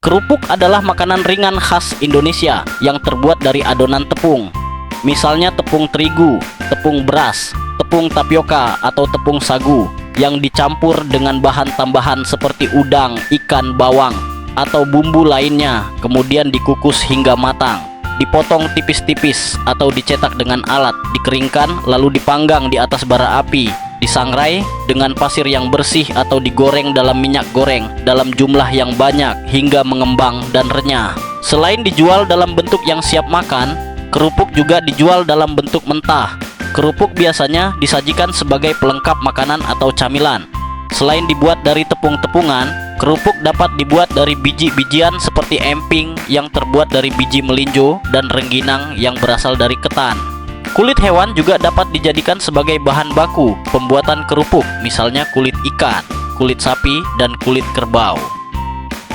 Kerupuk adalah makanan ringan khas Indonesia yang terbuat dari adonan tepung. Misalnya tepung terigu, tepung beras, tepung tapioka atau tepung sagu yang dicampur dengan bahan tambahan seperti udang, ikan, bawang, atau bumbu lainnya, kemudian dikukus hingga matang, dipotong tipis-tipis atau dicetak dengan alat, dikeringkan lalu dipanggang di atas bara api, disangrai dengan pasir yang bersih atau digoreng dalam minyak goreng dalam jumlah yang banyak hingga mengembang dan renyah. Selain dijual dalam bentuk yang siap makan, kerupuk juga dijual dalam bentuk mentah. Kerupuk biasanya disajikan sebagai pelengkap makanan atau camilan. Selain dibuat dari tepung-tepungan, kerupuk dapat dibuat dari biji-bijian seperti emping yang terbuat dari biji melinjo dan rengginang yang berasal dari ketan. Kulit hewan juga dapat dijadikan sebagai bahan baku pembuatan kerupuk, misalnya kulit ikan, kulit sapi, dan kulit kerbau.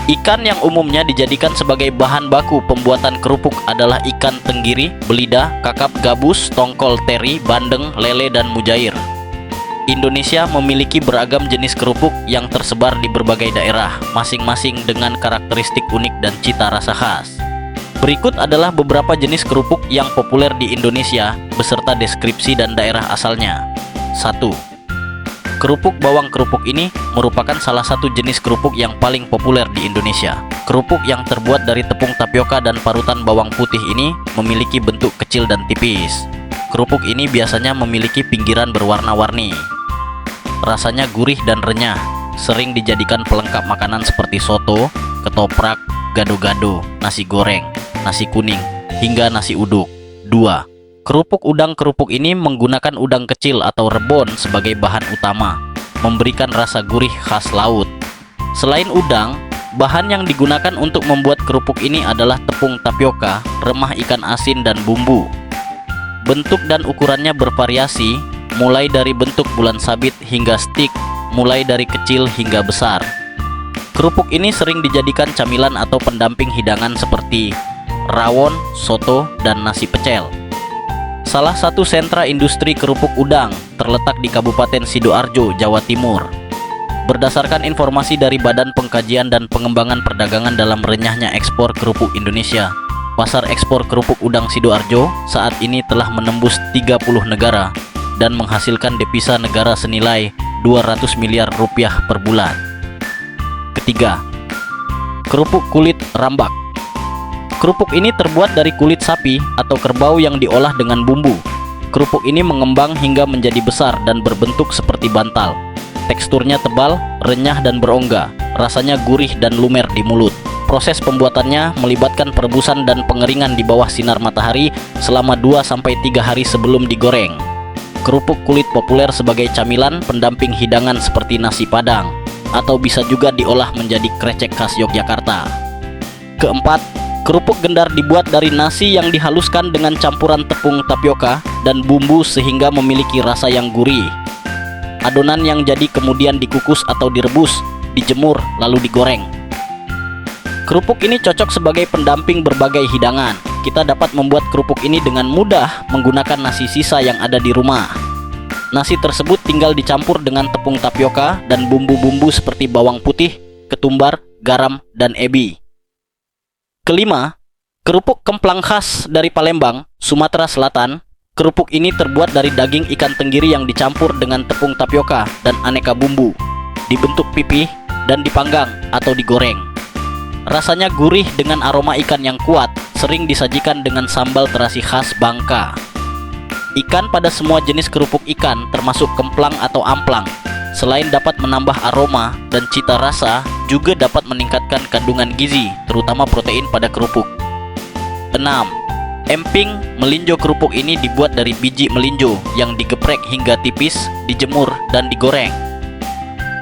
Ikan yang umumnya dijadikan sebagai bahan baku pembuatan kerupuk adalah ikan tenggiri, belida, kakap gabus, tongkol teri, bandeng, lele, dan mujair. Indonesia memiliki beragam jenis kerupuk yang tersebar di berbagai daerah, masing-masing dengan karakteristik unik dan cita rasa khas. Berikut adalah beberapa jenis kerupuk yang populer di Indonesia beserta deskripsi dan daerah asalnya. 1. Kerupuk bawang. Kerupuk ini merupakan salah satu jenis kerupuk yang paling populer di Indonesia. Kerupuk yang terbuat dari tepung tapioka dan parutan bawang putih ini memiliki bentuk kecil dan tipis. Kerupuk ini biasanya memiliki pinggiran berwarna-warni. Rasanya gurih dan renyah, sering dijadikan pelengkap makanan seperti soto, ketoprak, gado-gado, nasi goreng, nasi kuning, hingga nasi uduk. 2. Kerupuk udang. Kerupuk ini menggunakan udang kecil atau rebon sebagai bahan utama, memberikan rasa gurih khas laut. Selain udang, bahan yang digunakan untuk membuat kerupuk ini adalah tepung tapioka, remah ikan asin, dan bumbu. Bentuk dan ukurannya bervariasi, mulai dari bentuk bulan sabit hingga stik, mulai dari kecil hingga besar. Kerupuk ini sering dijadikan camilan atau pendamping hidangan seperti rawon, soto, dan nasi pecel. Salah satu sentra industri kerupuk udang terletak di Kabupaten Sidoarjo, Jawa Timur. Berdasarkan informasi dari Badan Pengkajian dan Pengembangan Perdagangan dalam renyahnya ekspor kerupuk Indonesia, pasar ekspor kerupuk udang Sidoarjo saat ini telah menembus 30 negara dan menghasilkan devisa negara senilai 200 miliar rupiah per bulan. Ketiga, kerupuk kulit rambak. Kerupuk ini terbuat dari kulit sapi atau kerbau yang diolah dengan bumbu. Kerupuk ini mengembang hingga menjadi besar dan berbentuk seperti bantal. Teksturnya tebal, renyah, dan berongga. Rasanya gurih dan lumer di mulut. Proses pembuatannya melibatkan perebusan dan pengeringan di bawah sinar matahari selama 2-3 hari sebelum digoreng. Kerupuk kulit populer sebagai camilan pendamping hidangan seperti nasi padang, atau bisa juga diolah menjadi krecek khas Yogyakarta. Keempat, kerupuk gendar dibuat dari nasi yang dihaluskan dengan campuran tepung tapioka dan bumbu sehingga memiliki rasa yang gurih. Adonan yang jadi kemudian dikukus atau direbus, dijemur, lalu digoreng. Kerupuk ini cocok sebagai pendamping berbagai hidangan. Kita dapat membuat kerupuk ini dengan mudah menggunakan nasi sisa yang ada di rumah. Nasi tersebut tinggal dicampur dengan tepung tapioka dan bumbu-bumbu seperti bawang putih, ketumbar, garam, dan ebi. Kelima, kerupuk kemplang khas dari Palembang, Sumatera Selatan. Kerupuk ini terbuat dari daging ikan tenggiri yang dicampur dengan tepung tapioka dan aneka bumbu, dibentuk pipih dan dipanggang atau digoreng. Rasanya gurih dengan aroma ikan yang kuat, sering disajikan dengan sambal terasi khas Bangka. Ikan pada semua jenis kerupuk ikan termasuk kemplang atau amplang, selain dapat menambah aroma dan cita rasa, juga dapat meningkatkan kandungan gizi, terutama protein pada kerupuk. 6. Emping melinjo. Kerupuk ini dibuat dari biji melinjo yang digeprek hingga tipis, dijemur, dan digoreng.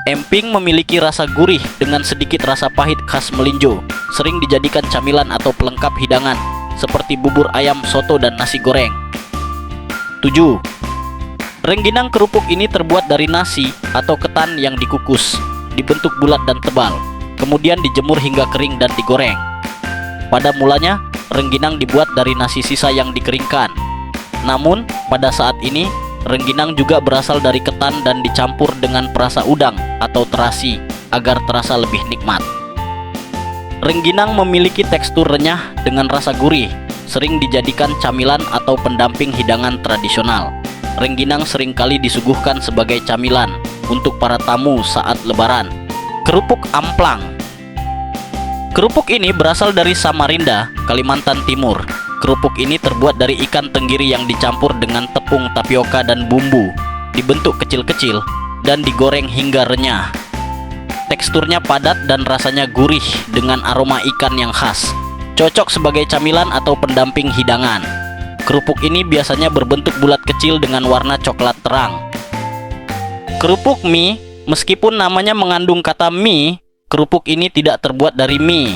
Emping memiliki rasa gurih dengan sedikit rasa pahit khas melinjo, sering dijadikan camilan atau pelengkap hidangan seperti bubur ayam, soto, dan nasi goreng. 7. Rengginang. Kerupuk ini terbuat dari nasi atau ketan yang dikukus, dibentuk bulat dan tebal, kemudian dijemur hingga kering dan digoreng. Pada mulanya, rengginang dibuat dari nasi sisa yang dikeringkan. Namun, pada saat ini, rengginang juga berasal dari ketan dan dicampur dengan perasa udang atau terasi agar terasa lebih nikmat. Rengginang memiliki tekstur renyah dengan rasa gurih, sering dijadikan camilan atau pendamping hidangan tradisional. Rengginang seringkali disuguhkan sebagai camilan untuk para tamu saat lebaran. Kerupuk amplang. Kerupuk ini berasal dari Samarinda, Kalimantan Timur. Kerupuk ini terbuat dari ikan tenggiri yang dicampur dengan tepung tapioka dan bumbu, dibentuk kecil-kecil dan digoreng hingga renyah. Teksturnya padat dan rasanya gurih dengan aroma ikan yang khas. Cocok sebagai camilan atau pendamping hidangan. Kerupuk ini biasanya berbentuk bulat kecil dengan warna coklat terang. Kerupuk mie, meskipun namanya mengandung kata mie, kerupuk ini tidak terbuat dari mie.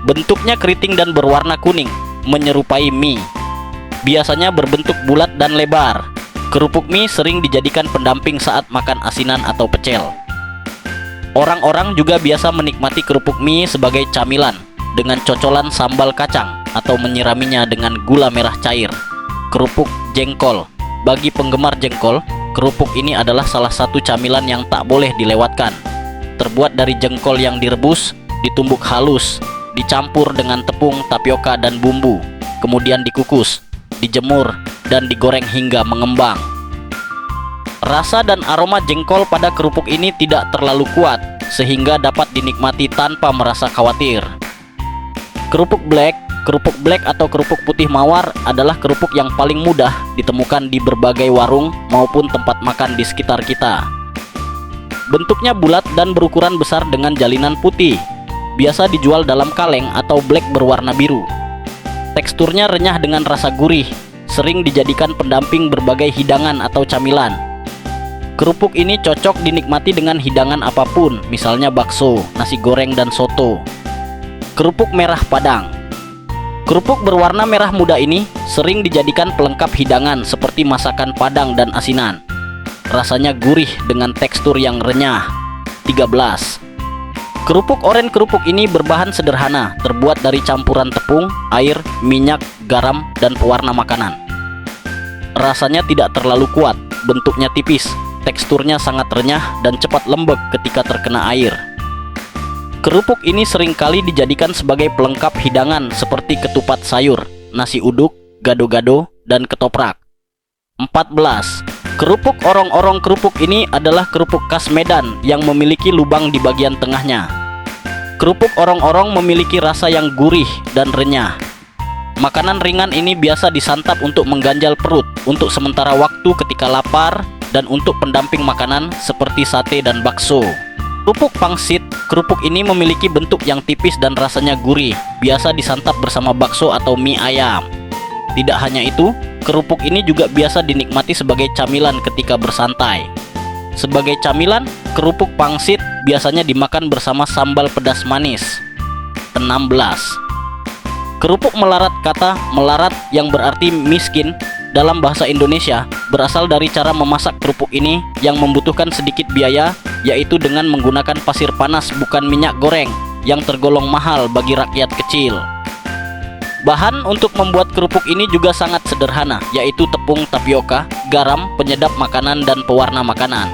Bentuknya keriting dan berwarna kuning, menyerupai mie. Biasanya berbentuk bulat dan lebar. Kerupuk mie sering dijadikan pendamping saat makan asinan atau pecel. Orang-orang juga biasa menikmati kerupuk mie sebagai camilan dengan cocolan sambal kacang atau menyiraminya dengan gula merah cair. Kerupuk jengkol. Bagi penggemar jengkol, kerupuk ini adalah salah satu camilan yang tak boleh dilewatkan. Terbuat dari jengkol yang direbus, ditumbuk halus, dicampur dengan tepung, tapioka, dan bumbu, kemudian dikukus, dijemur, dan digoreng hingga mengembang. Rasa dan aroma jengkol pada kerupuk ini tidak terlalu kuat, sehingga dapat dinikmati tanpa merasa khawatir. Kerupuk black atau kerupuk putih mawar adalah kerupuk yang paling mudah ditemukan di berbagai warung maupun tempat makan di sekitar kita. Bentuknya bulat dan berukuran besar dengan jalinan putih. Biasa dijual dalam kaleng atau black berwarna biru. Teksturnya renyah dengan rasa gurih, sering dijadikan pendamping berbagai hidangan atau camilan. Kerupuk ini cocok dinikmati dengan hidangan apapun, misalnya bakso, nasi goreng, dan soto. Kerupuk merah Padang. Kerupuk berwarna merah muda ini sering dijadikan pelengkap hidangan seperti masakan Padang dan asinan. Rasanya gurih dengan tekstur yang renyah. 13. Kerupuk oren. Kerupuk ini berbahan sederhana, terbuat dari campuran tepung, air, minyak, garam, dan pewarna makanan. Rasanya tidak terlalu kuat, bentuknya tipis, teksturnya sangat renyah dan cepat lembek ketika terkena air. Kerupuk ini seringkali dijadikan sebagai pelengkap hidangan seperti ketupat sayur, nasi uduk, gado-gado, dan ketoprak. 14. Kerupuk orong-orong. Kerupuk ini adalah kerupuk khas Medan yang memiliki lubang di bagian tengahnya. Kerupuk orong-orong memiliki rasa yang gurih dan renyah. Makanan ringan ini biasa disantap untuk mengganjal perut untuk sementara waktu ketika lapar dan untuk pendamping makanan seperti sate dan bakso. Kerupuk pangsit. Kerupuk ini memiliki bentuk yang tipis dan rasanya gurih, biasa disantap bersama bakso atau mie ayam. Tidak hanya itu, kerupuk ini juga biasa dinikmati sebagai camilan ketika bersantai. Sebagai camilan, kerupuk pangsit biasanya dimakan bersama sambal pedas manis. 16. Kerupuk melarat. Kata melarat yang berarti miskin dalam bahasa Indonesia berasal dari cara memasak kerupuk ini yang membutuhkan sedikit biaya, yaitu dengan menggunakan pasir panas bukan minyak goreng yang tergolong mahal bagi rakyat kecil. Bahan untuk membuat kerupuk ini juga sangat sederhana, yaitu tepung tapioka, garam, penyedap makanan, dan pewarna makanan.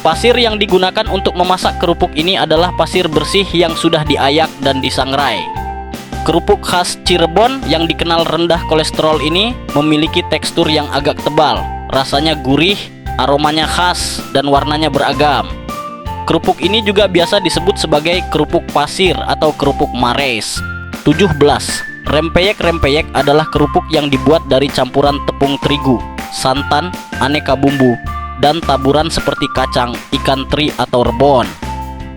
Pasir yang digunakan untuk memasak kerupuk ini adalah pasir bersih yang sudah diayak dan disangrai. Kerupuk khas Cirebon yang dikenal rendah kolesterol ini memiliki tekstur yang agak tebal, rasanya gurih, aromanya khas, dan warnanya beragam. Kerupuk ini juga biasa disebut sebagai kerupuk pasir atau kerupuk mares. 17. Rempeyek. Adalah kerupuk yang dibuat dari campuran tepung terigu, santan, aneka bumbu, dan taburan seperti kacang, ikan teri, atau rebon.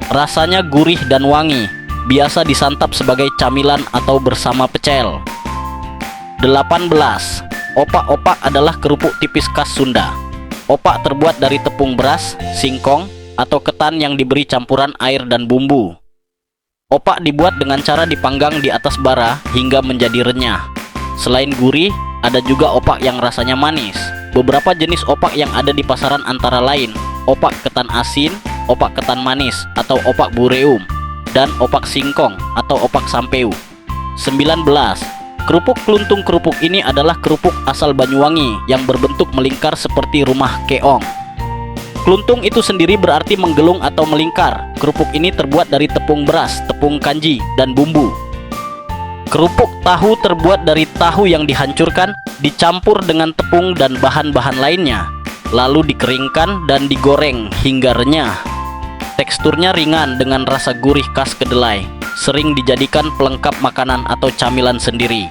Rasanya gurih dan wangi, biasa disantap sebagai camilan atau bersama pecel. 18. Opak adalah kerupuk tipis khas Sunda. Opak terbuat dari tepung beras, singkong, atau ketan yang diberi campuran air dan bumbu. Opak dibuat dengan cara dipanggang di atas bara hingga menjadi renyah. Selain gurih, ada juga opak yang rasanya manis. Beberapa jenis opak yang ada di pasaran antara lain opak ketan asin, opak ketan manis atau opak bureum, dan opak singkong atau opak sampeu. 19. Kerupuk keluntung. Kerupuk ini adalah kerupuk asal Banyuwangi yang berbentuk melingkar seperti rumah keong. Kluntung itu sendiri berarti menggelung atau melingkar. Kerupuk ini terbuat dari tepung beras, tepung kanji, dan bumbu. Kerupuk tahu terbuat dari tahu yang dihancurkan, dicampur dengan tepung dan bahan-bahan lainnya, lalu dikeringkan dan digoreng hingga renyah. Teksturnya ringan dengan rasa gurih khas kedelai, sering dijadikan pelengkap makanan atau camilan sendiri.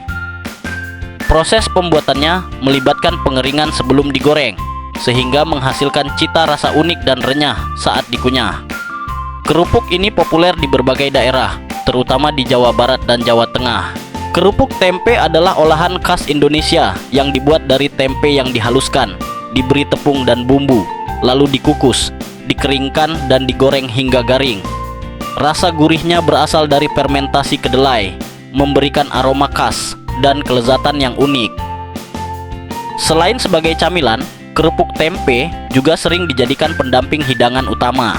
Proses pembuatannya melibatkan pengeringan sebelum digoreng, sehingga menghasilkan cita rasa unik dan renyah saat dikunyah. Kerupuk ini populer di berbagai daerah, terutama di Jawa Barat dan Jawa Tengah. Kerupuk tempe adalah olahan khas Indonesia yang dibuat dari tempe yang dihaluskan, diberi tepung dan bumbu, lalu dikukus, dikeringkan dan digoreng hingga garing. Rasa gurihnya berasal dari fermentasi kedelai, memberikan aroma khas dan kelezatan yang unik. Selain sebagai camilan, kerupuk tempe juga sering dijadikan pendamping hidangan utama.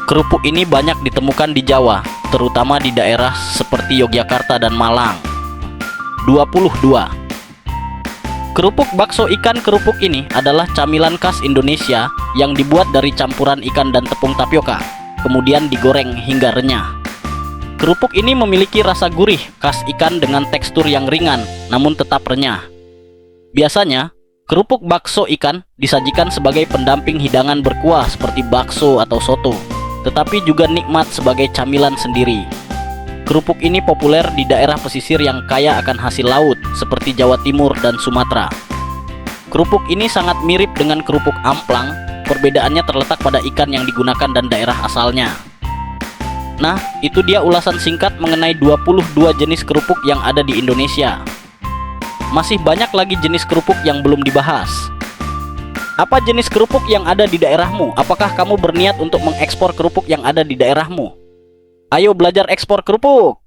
Kerupuk ini banyak ditemukan di Jawa, terutama di daerah seperti Yogyakarta dan Malang. 22. Kerupuk bakso ikan. Kerupuk ini adalah camilan khas Indonesia yang dibuat dari campuran ikan dan tepung tapioka, kemudian digoreng hingga renyah. Kerupuk ini memiliki rasa gurih khas ikan dengan tekstur yang ringan namun tetap renyah. Biasanya, kerupuk bakso ikan disajikan sebagai pendamping hidangan berkuah seperti bakso atau soto, tetapi juga nikmat sebagai camilan sendiri. Kerupuk ini populer di daerah pesisir yang kaya akan hasil laut seperti Jawa Timur dan Sumatera. Kerupuk ini sangat mirip dengan kerupuk amplang, perbedaannya terletak pada ikan yang digunakan dan daerah asalnya. Nah, itu dia ulasan singkat mengenai 22 jenis kerupuk yang ada di Indonesia. Masih banyak lagi jenis kerupuk yang belum dibahas. Apa jenis kerupuk yang ada di daerahmu? Apakah kamu berniat untuk mengekspor kerupuk yang ada di daerahmu? Ayo belajar ekspor kerupuk!